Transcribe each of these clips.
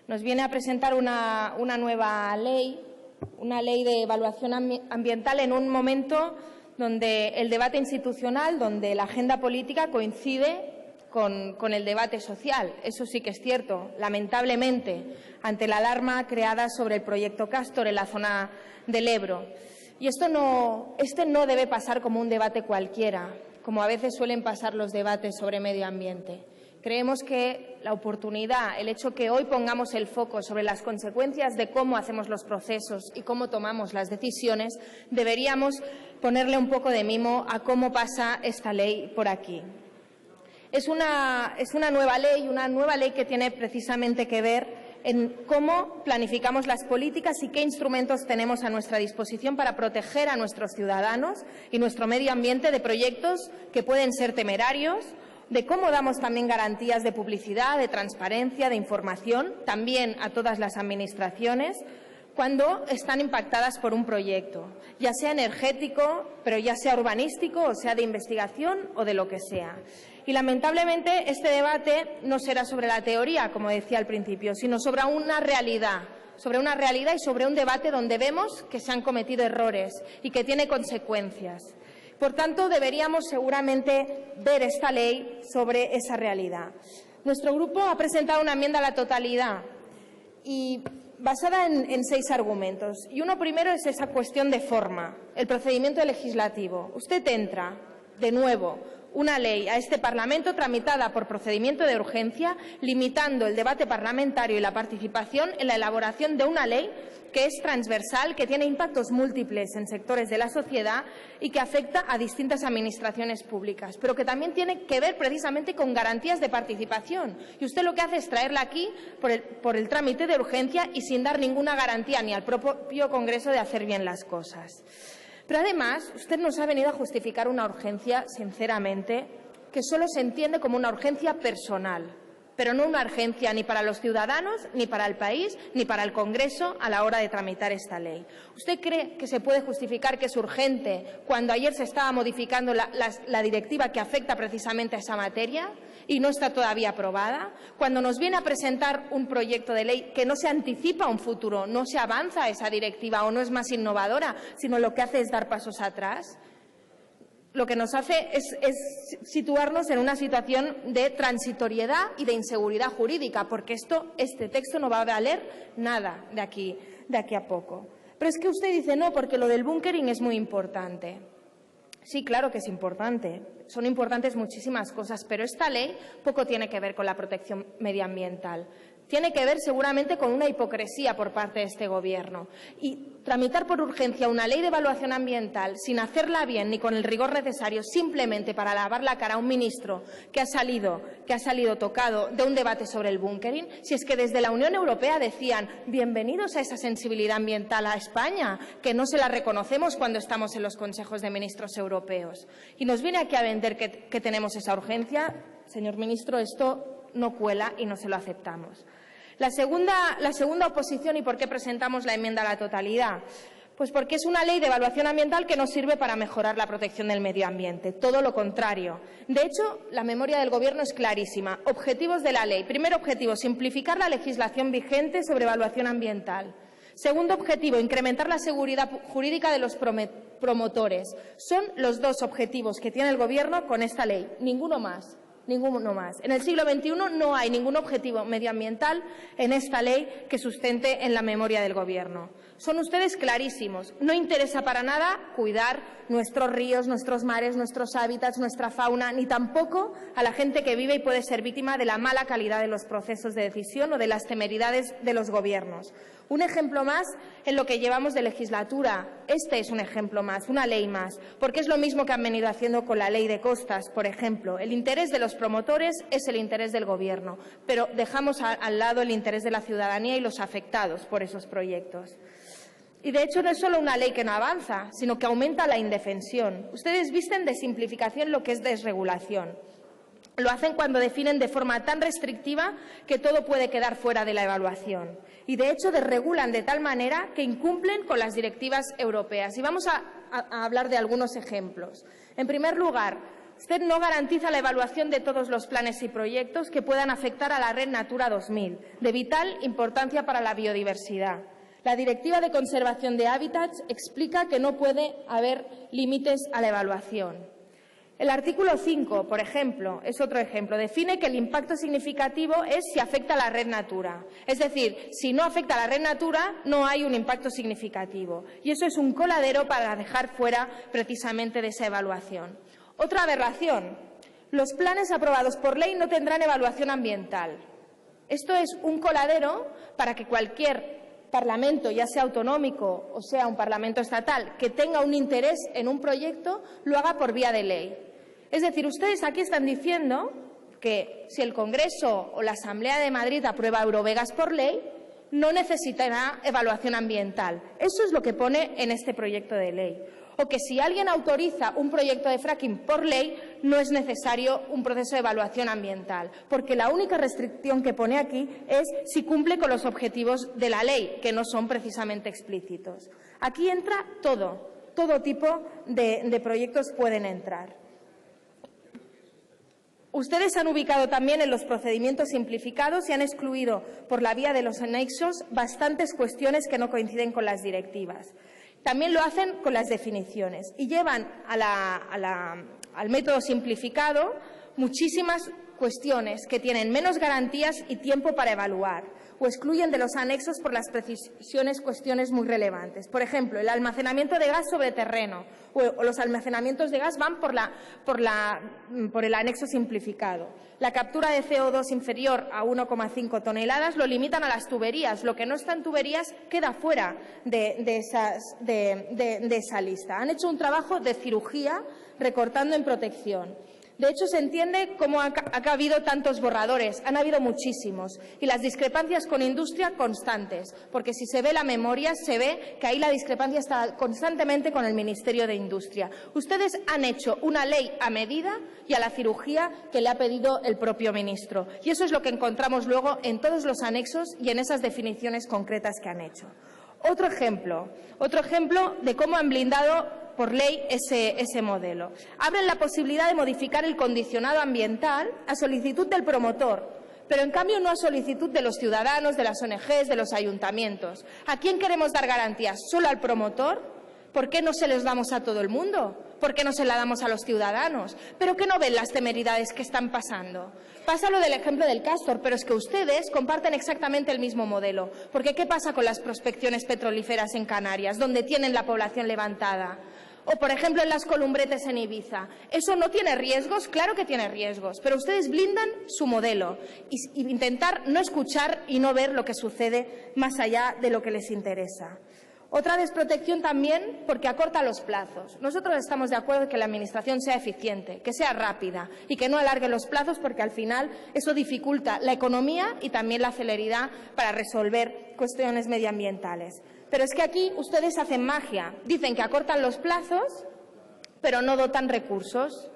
Nos viene a presentar una nueva ley, una ley de evaluación ambiental en un momento donde el debate institucional, donde la agenda política coincide con el debate social. Eso sí que es cierto, lamentablemente, ante la alarma creada sobre el proyecto Castor en la zona del Ebro. Y este no debe pasar como un debate cualquiera, como a veces suelen pasar los debates sobre medio ambiente. Creemos que la oportunidad, el hecho que hoy pongamos el foco sobre las consecuencias de cómo hacemos los procesos y cómo tomamos las decisiones, deberíamos ponerle un poco de mimo a cómo pasa esta ley por aquí. Es una nueva ley que tiene precisamente que ver en cómo planificamos las políticas y qué instrumentos tenemos a nuestra disposición para proteger a nuestros ciudadanos y nuestro medio ambiente de proyectos que pueden ser temerarios, de cómo damos también garantías de publicidad, de transparencia, de información, también a todas las administraciones, cuando están impactadas por un proyecto, ya sea energético, pero ya sea urbanístico, o sea de investigación o de lo que sea. Y, lamentablemente, este debate no será sobre la teoría, como decía al principio, sino sobre una realidad y sobre un debate donde vemos que se han cometido errores y que tiene consecuencias. Por tanto, deberíamos seguramente ver esta ley sobre esa realidad. Nuestro grupo ha presentado una enmienda a la totalidad y basada en 6 argumentos. Y uno primero es esa cuestión de forma, el procedimiento legislativo. Usted entra, de nuevo, una ley a este Parlamento tramitada por procedimiento de urgencia, limitando el debate parlamentario y la participación en la elaboración de una ley que es transversal, que tiene impactos múltiples en sectores de la sociedad y que afecta a distintas administraciones públicas, pero que también tiene que ver precisamente con garantías de participación. Y usted lo que hace es traerla aquí por el trámite de urgencia y sin dar ninguna garantía ni al propio Congreso de hacer bien las cosas. Pero además, usted nos ha venido a justificar una urgencia, sinceramente, que solo se entiende como una urgencia personal, pero no una urgencia ni para los ciudadanos, ni para el país, ni para el Congreso a la hora de tramitar esta ley. ¿Usted cree que se puede justificar que es urgente cuando ayer se estaba modificando la directiva que afecta precisamente a esa materia y no está todavía aprobada? Cuando nos viene a presentar un proyecto de ley que no se anticipa a un futuro, no se avanza a esa directiva o no es más innovadora, sino lo que hace es dar pasos atrás. Lo que nos hace es situarnos en una situación de transitoriedad y de inseguridad jurídica, porque este texto no va a valer nada de aquí a poco. Pero es que usted dice no, porque lo del bunkering es muy importante. Sí, claro que es importante. Son importantes muchísimas cosas, pero esta ley poco tiene que ver con la protección medioambiental. Tiene que ver seguramente con una hipocresía por parte de este Gobierno. Y tramitar por urgencia una ley de evaluación ambiental sin hacerla bien ni con el rigor necesario, simplemente para lavar la cara a un ministro que ha salido tocado de un debate sobre el bunkering, si es que desde la Unión Europea decían bienvenidos a esa sensibilidad ambiental a España, que no se la reconocemos cuando estamos en los consejos de ministros europeos. Y nos viene aquí a vender que tenemos esa urgencia. Señor ministro, esto no cuela y no se lo aceptamos. La segunda oposición, ¿y por qué presentamos la enmienda a la totalidad? Pues porque es una ley de evaluación ambiental que no sirve para mejorar la protección del medio ambiente, todo lo contrario. De hecho, la memoria del Gobierno es clarísima. Objetivos de la ley. Primer objetivo, simplificar la legislación vigente sobre evaluación ambiental. Segundo objetivo, incrementar la seguridad jurídica de los promotores. Son los 2 objetivos que tiene el Gobierno con esta ley, ninguno más. Ninguno más. En el siglo XXI no hay ningún objetivo medioambiental en esta ley que sustente en la memoria del Gobierno. Son ustedes clarísimos. No interesa para nada cuidar nuestros ríos, nuestros mares, nuestros hábitats, nuestra fauna, ni tampoco a la gente que vive y puede ser víctima de la mala calidad de los procesos de decisión o de las temeridades de los Gobiernos. Un ejemplo más en lo que llevamos de legislatura. Este es un ejemplo más, una ley más, porque es lo mismo que han venido haciendo con la ley de costas, por ejemplo. El interés de los promotores es el interés del Gobierno, pero dejamos al lado el interés de la ciudadanía y los afectados por esos proyectos. Y, de hecho, no es solo una ley que no avanza, sino que aumenta la indefensión. Ustedes visten de simplificación lo que es desregulación. Lo hacen cuando definen de forma tan restrictiva que todo puede quedar fuera de la evaluación. Y, de hecho, desregulan de tal manera que incumplen con las directivas europeas. Y vamos a hablar de algunos ejemplos. En primer lugar, Usted no garantiza la evaluación de todos los planes y proyectos que puedan afectar a la red Natura 2000, de vital importancia para la biodiversidad. La Directiva de Conservación de Hábitats explica que no puede haber límites a la evaluación. El artículo 5, por ejemplo, es otro ejemplo. Define que el impacto significativo es si afecta a la red Natura. Es decir, si no afecta a la red Natura, no hay un impacto significativo. Y eso es un coladero para dejar fuera precisamente de esa evaluación. Otra aberración. Los planes aprobados por ley no tendrán evaluación ambiental. Esto es un coladero para que cualquier Parlamento, ya sea autonómico o sea un Parlamento estatal, que tenga un interés en un proyecto, lo haga por vía de ley. Es decir, ustedes aquí están diciendo que si el Congreso o la Asamblea de Madrid aprueba Eurovegas por ley, no necesitará evaluación ambiental. Eso es lo que pone en este proyecto de ley. O que si alguien autoriza un proyecto de fracking por ley, no es necesario un proceso de evaluación ambiental, porque la única restricción que pone aquí es si cumple con los objetivos de la ley, que no son precisamente explícitos. Aquí entra todo tipo de proyectos pueden entrar. Ustedes han ubicado también en los procedimientos simplificados y han excluido por la vía de los anexos bastantes cuestiones que no coinciden con las directivas. También lo hacen con las definiciones y llevan al método simplificado muchísimas cuestiones que tienen menos garantías y tiempo para evaluar o excluyen de los anexos por las precisiones cuestiones muy relevantes. Por ejemplo, el almacenamiento de gas sobre terreno o los almacenamientos de gas van por el anexo simplificado. La captura de CO2 inferior a 1,5 toneladas lo limitan a las tuberías. Lo que no está en tuberías queda fuera de esa lista. Han hecho un trabajo de cirugía recortando en protección. De hecho, se entiende cómo ha habido tantos borradores. Han habido muchísimos. Y las discrepancias con industria constantes. Porque si se ve la memoria, se ve que ahí la discrepancia está constantemente con el Ministerio de Industria. Ustedes han hecho una ley a medida y a la cirugía que le ha pedido el propio ministro. Y eso es lo que encontramos luego en todos los anexos y en esas definiciones concretas que han hecho. Otro ejemplo de cómo han blindado por ley ese modelo. Abren la posibilidad de modificar el condicionado ambiental a solicitud del promotor, pero en cambio no a solicitud de los ciudadanos, de las ONGs, de los ayuntamientos. ¿A quién queremos dar garantías? ¿Solo al promotor? ¿Por qué no se los damos a todo el mundo? ¿Por qué no se la damos a los ciudadanos? ¿Pero qué no ven las temeridades que están pasando? Pasa lo del ejemplo del Castor, pero es que ustedes comparten exactamente el mismo modelo. Porque ¿qué pasa con las prospecciones petrolíferas en Canarias, donde tienen la población levantada? O, por ejemplo, en las Columbretes en Ibiza. ¿Eso no tiene riesgos? Claro que tiene riesgos, pero ustedes blindan su modelo y intentar no escuchar y no ver lo que sucede más allá de lo que les interesa. Otra desprotección también porque acorta los plazos. Nosotros estamos de acuerdo en que la Administración sea eficiente, que sea rápida y que no alargue los plazos porque al final eso dificulta la economía y también la celeridad para resolver cuestiones medioambientales. Pero es que aquí ustedes hacen magia. Dicen que acortan los plazos, pero no dotan recursos.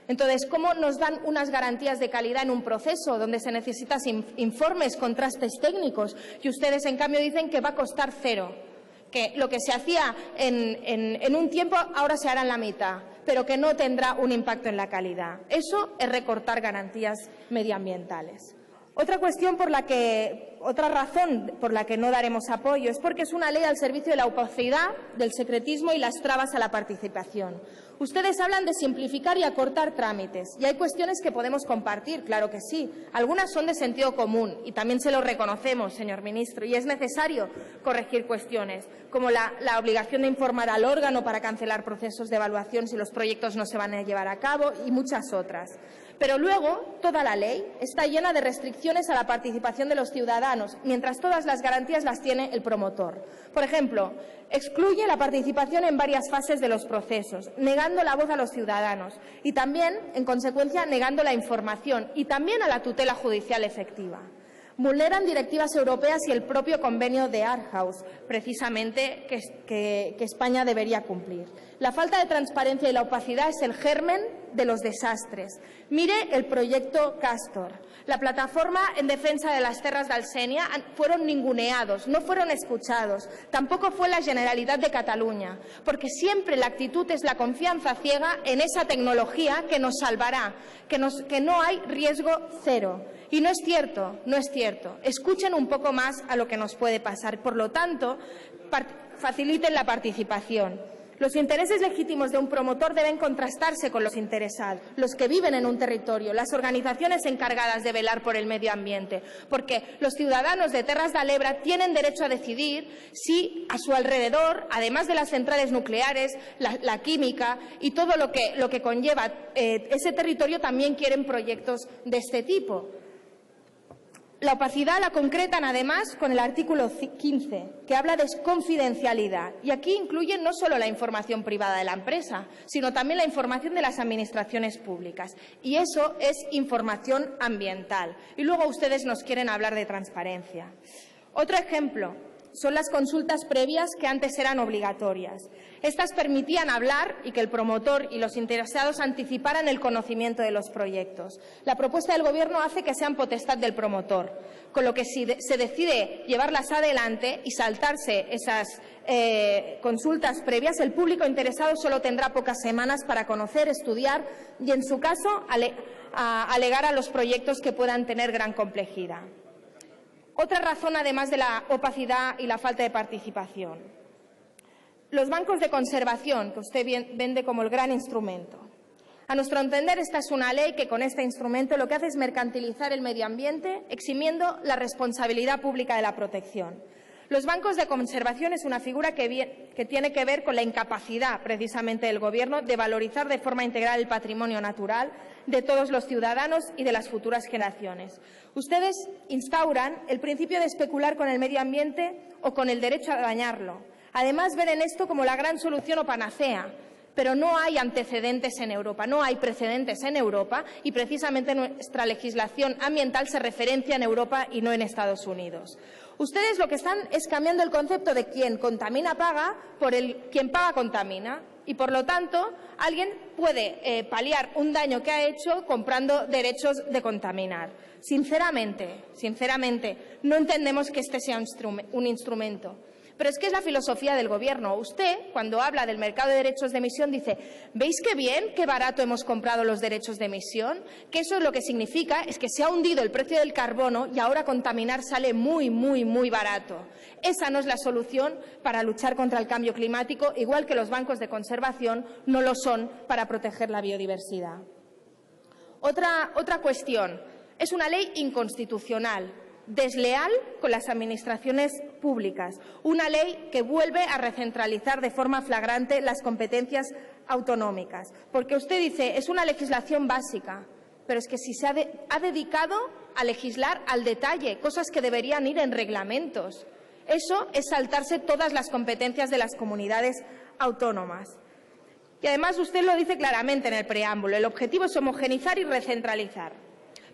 Entonces, ¿cómo nos dan unas garantías de calidad en un proceso donde se necesitan informes, contrastes técnicos? Y ustedes, en cambio, dicen que va a costar cero, que lo que se hacía en un tiempo ahora se hará en la mitad, pero que no tendrá un impacto en la calidad. Eso es recortar garantías medioambientales. Otra razón por la que no daremos apoyo es porque es una ley al servicio de la opacidad, del secretismo y las trabas a la participación. Ustedes hablan de simplificar y acortar trámites, y hay cuestiones que podemos compartir, claro que sí. Algunas son de sentido común, y también se lo reconocemos, señor ministro, y es necesario corregir cuestiones, como la obligación de informar al órgano para cancelar procesos de evaluación si los proyectos no se van a llevar a cabo, y muchas otras. Pero luego, toda la ley está llena de restricciones a la participación de los ciudadanos, mientras todas las garantías las tiene el promotor. Por ejemplo, excluye la participación en varias fases de los procesos, negando la voz a los ciudadanos y también, en consecuencia, negando la información y también a la tutela judicial efectiva. Vulneran directivas europeas y el propio convenio de Aarhus, precisamente, que España debería cumplir. La falta de transparencia y la opacidad es el germen de los desastres. Mire el proyecto Castor. La plataforma en defensa de las terras de Alsenia fueron ninguneados, no fueron escuchados. Tampoco fue la Generalitat de Cataluña, porque siempre la actitud es la confianza ciega en esa tecnología que nos salvará, que no hay riesgo cero. Y no es cierto, no es cierto. Escuchen un poco más a lo que nos puede pasar. Por lo tanto, faciliten la participación. Los intereses legítimos de un promotor deben contrastarse con los interesados, los que viven en un territorio, las organizaciones encargadas de velar por el medio ambiente, porque los ciudadanos de Terras de l'Ebre tienen derecho a decidir si a su alrededor, además de las centrales nucleares, la química y todo lo que conlleva ese territorio, también quieren proyectos de este tipo. La opacidad la concretan, además, con el artículo 15, que habla de confidencialidad. Y aquí incluyen no solo la información privada de la empresa, sino también la información de las administraciones públicas. Y eso es información ambiental. Y luego ustedes nos quieren hablar de transparencia. Otro ejemplo son las consultas previas que antes eran obligatorias. Estas permitían hablar y que el promotor y los interesados anticiparan el conocimiento de los proyectos. La propuesta del Gobierno hace que sean potestad del promotor, con lo que si se decide llevarlas adelante y saltarse esas consultas previas, el público interesado solo tendrá pocas semanas para conocer, estudiar y, en su caso, alegar a los proyectos que puedan tener gran complejidad. Otra razón, además de la opacidad y la falta de participación. Los bancos de conservación, que usted vende como el gran instrumento. A nuestro entender, esta es una ley que con este instrumento lo que hace es mercantilizar el medio ambiente, eximiendo la responsabilidad pública de la protección. Los bancos de conservación es una figura que tiene que ver con la incapacidad, precisamente, del Gobierno de valorizar de forma integral el patrimonio natural de todos los ciudadanos y de las futuras generaciones. Ustedes instauran el principio de especular con el medio ambiente o con el derecho a dañarlo. Además, ven en esto como la gran solución o panacea. Pero no hay antecedentes en Europa, no hay precedentes en Europa y precisamente nuestra legislación ambiental se referencia en Europa y no en Estados Unidos. Ustedes lo que están es cambiando el concepto de quien contamina paga por el quien paga contamina y, por lo tanto, alguien puede paliar un daño que ha hecho comprando derechos de contaminar. Sinceramente, no entendemos que este sea un instrumento. Pero es que es la filosofía del Gobierno. Usted, cuando habla del mercado de derechos de emisión, dice ¿veis qué bien, qué barato hemos comprado los derechos de emisión? Que eso lo que significa es que se ha hundido el precio del carbono y ahora contaminar sale muy, muy, muy barato. Esa no es la solución para luchar contra el cambio climático, igual que los bancos de conservación no lo son para proteger la biodiversidad. Otra cuestión. Es una ley inconstitucional, desleal con las administraciones públicas, una ley que vuelve a recentralizar de forma flagrante las competencias autonómicas. Porque usted dice, es una legislación básica, pero es que si se ha dedicado a legislar al detalle, cosas que deberían ir en reglamentos. Eso es saltarse todas las competencias de las comunidades autónomas. Y además usted lo dice claramente en el preámbulo, el objetivo es homogeneizar y recentralizar.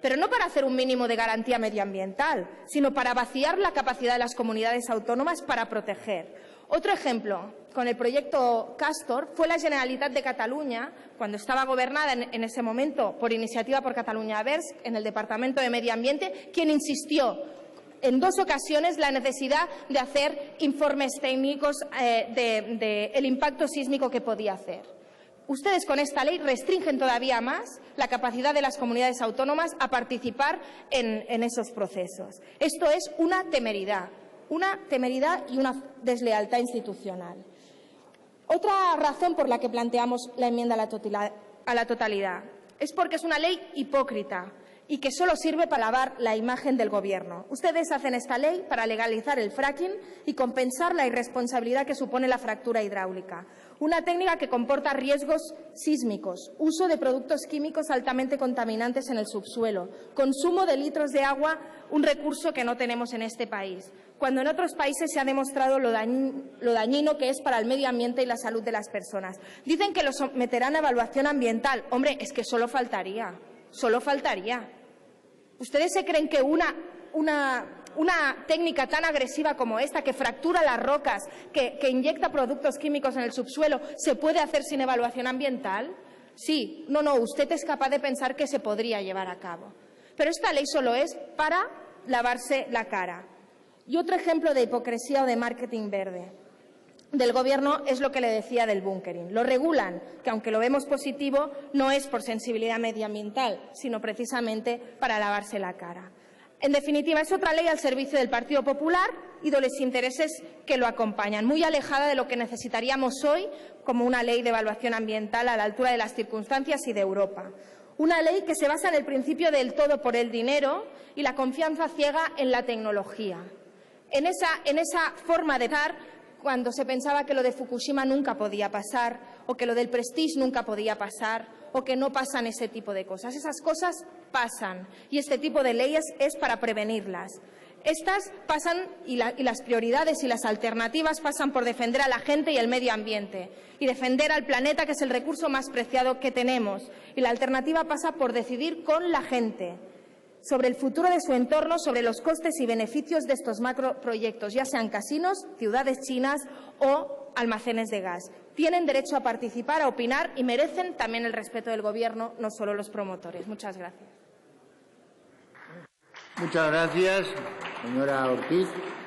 Pero no para hacer un mínimo de garantía medioambiental, sino para vaciar la capacidad de las comunidades autónomas para proteger. Otro ejemplo, con el proyecto Castor, fue la Generalitat de Cataluña, cuando estaba gobernada en ese momento por Iniciativa por Catalunya Verds, en el Departamento de Medio Ambiente, quien insistió en 2 ocasiones la necesidad de hacer informes técnicos del impacto sísmico que podía hacer. Ustedes con esta ley restringen todavía más la capacidad de las comunidades autónomas a participar en esos procesos. Esto es una temeridad y una deslealtad institucional. Otra razón por la que planteamos la enmienda a la totalidad es porque es una ley hipócrita y que solo sirve para lavar la imagen del Gobierno. Ustedes hacen esta ley para legalizar el fracking y compensar la irresponsabilidad que supone la fractura hidráulica. Una técnica que comporta riesgos sísmicos, uso de productos químicos altamente contaminantes en el subsuelo, consumo de litros de agua, un recurso que no tenemos en este país, cuando en otros países se ha demostrado lo dañino que es para el medio ambiente y la salud de las personas. Dicen que lo someterán a evaluación ambiental. Hombre, es que solo faltaría. ¿Ustedes se creen que una técnica tan agresiva como esta, que fractura las rocas, que inyecta productos químicos en el subsuelo, se puede hacer sin evaluación ambiental? Sí, no, usted es capaz de pensar que se podría llevar a cabo. Pero esta ley solo es para lavarse la cara. Y otro ejemplo de hipocresía o de marketing verde del Gobierno es lo que le decía del búnkering. Lo regulan, que aunque lo vemos positivo, no es por sensibilidad medioambiental, sino precisamente para lavarse la cara. En definitiva, es otra ley al servicio del Partido Popular y de los intereses que lo acompañan, muy alejada de lo que necesitaríamos hoy como una ley de evaluación ambiental a la altura de las circunstancias y de Europa. Una ley que se basa en el principio del todo por el dinero y la confianza ciega en la tecnología. En esa forma de estar, cuando se pensaba que lo de Fukushima nunca podía pasar, o que lo del Prestige nunca podía pasar, o que no pasan ese tipo de cosas. Esas cosas pasan y este tipo de leyes es para prevenirlas. Estas pasan y las prioridades y las alternativas pasan por defender a la gente y el medio ambiente y defender al planeta, que es el recurso más preciado que tenemos. Y la alternativa pasa por decidir con la gente sobre el futuro de su entorno, sobre los costes y beneficios de estos macroproyectos, ya sean casinos, ciudades chinas o almacenes de gas. Tienen derecho a participar, a opinar y merecen también el respeto del Gobierno, no solo los promotores. Muchas gracias. Muchas gracias, señora Ortiz.